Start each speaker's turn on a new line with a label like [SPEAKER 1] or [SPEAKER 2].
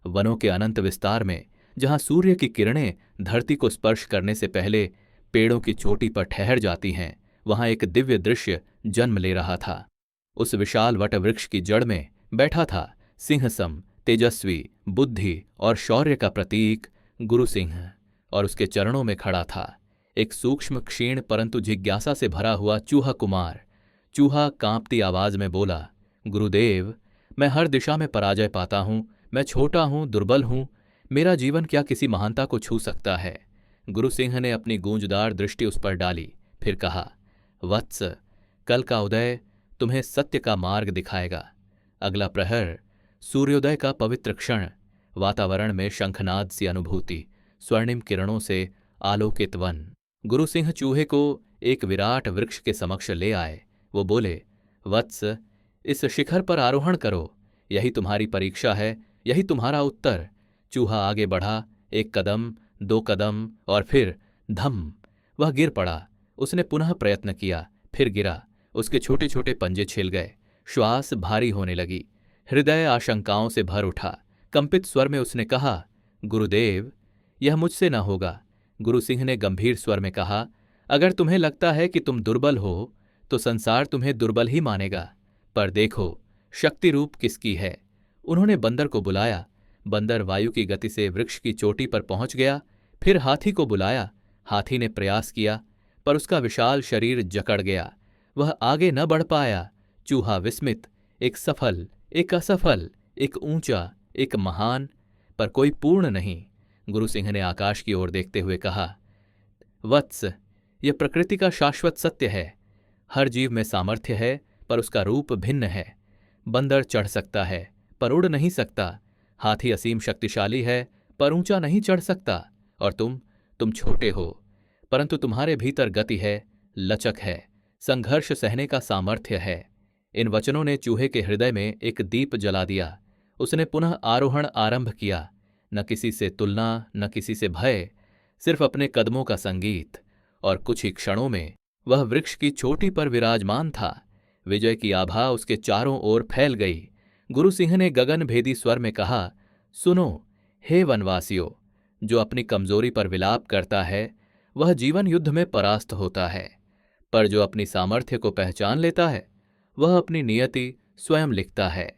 [SPEAKER 1] वनों के अनंत विस्तार में, जहां सूर्य की किरणें धरती को स्पर्श करने से पहले पेड़ों की चोटी पर ठहर जाती हैं, वहां एक दिव्य दृश्य जन्म ले रहा था। उस विशाल वटवृक्ष की जड़ में बैठा था सिंहसम, तेजस्वी, बुद्धि और शौर्य का प्रतीक गुरु सिंह, और उसके चरणों में खड़ा था एक सूक्ष्म, क्षीण परंतु जिज्ञासा से भरा हुआ चूहा कुमार। चूहा कांपती आवाज में बोला, गुरुदेव, मैं हर दिशा में पराजय पाता हूं, मैं छोटा हूं, दुर्बल हूं, मेरा जीवन क्या किसी महानता को छू सकता है? गुरु सिंह ने अपनी गूंजदार दृष्टि उस पर डाली, फिर कहा, वत्स, कल का उदय तुम्हें सत्य का मार्ग दिखाएगा। अगला प्रहर, सूर्योदय का पवित्र क्षण, वातावरण में शंखनाद सी अनुभूति, स्वर्णिम किरणों से आलोकित वन। गुरु सिंह चूहे को एक विराट वृक्ष के समक्ष ले आए। वो बोले, वत्स, इस शिखर पर आरोहण करो, यही तुम्हारी परीक्षा है, यही तुम्हारा उत्तर। चूहा आगे बढ़ा, एक कदम, दो कदम, और फिर धम, वह गिर पड़ा। उसने पुनः प्रयत्न किया, फिर गिरा। उसके छोटे छोटे पंजे छिल गए, श्वास भारी होने लगी, हृदय आशंकाओं से भर उठा। कंपित स्वर में उसने कहा, गुरुदेव, यह मुझसे न होगा। गुरु सिंह ने गंभीर स्वर में कहा, अगर तुम्हें लगता है कि तुम दुर्बल हो तो संसार तुम्हें दुर्बल ही मानेगा, पर देखो शक्ति रूप किसकी है। उन्होंने बंदर को बुलाया। बंदर वायु की गति से वृक्ष की चोटी पर पहुंच गया। फिर हाथी को बुलाया। हाथी ने प्रयास किया, पर उसका विशाल शरीर जकड़ गया, वह आगे न बढ़ पाया। चूहा विस्मित, एक सफल, एक असफल, एक ऊंचा, एक महान, पर कोई पूर्ण नहीं। गुरु सिंह ने आकाश की ओर देखते हुए कहा, वत्स, यह प्रकृति का शाश्वत सत्य है। हर जीव में सामर्थ्य है, पर उसका रूप भिन्न है। बंदर चढ़ सकता है, पर उड़ नहीं सकता। हाथी असीम शक्तिशाली है, पर ऊंचा नहीं चढ़ सकता। और तुम छोटे हो, परंतु तुम्हारे भीतर गति है, लचक है, संघर्ष सहने का सामर्थ्य है। इन वचनों ने चूहे के हृदय में एक दीप जला दिया। उसने पुनः आरोहण आरंभ किया। न किसी से तुलना, न किसी से भय, सिर्फ अपने कदमों का संगीत। और कुछ ही क्षणों में वह वृक्ष की चोटी पर विराजमान था। विजय की आभा उसके चारों ओर फैल गई। गुरु सिंह ने गगन भेदी स्वर में कहा, सुनो हे वनवासियों, जो अपनी कमजोरी पर विलाप करता है वह जीवन युद्ध में परास्त होता है, पर जो अपनी सामर्थ्य को पहचान लेता है वह अपनी नियति स्वयं लिखता है।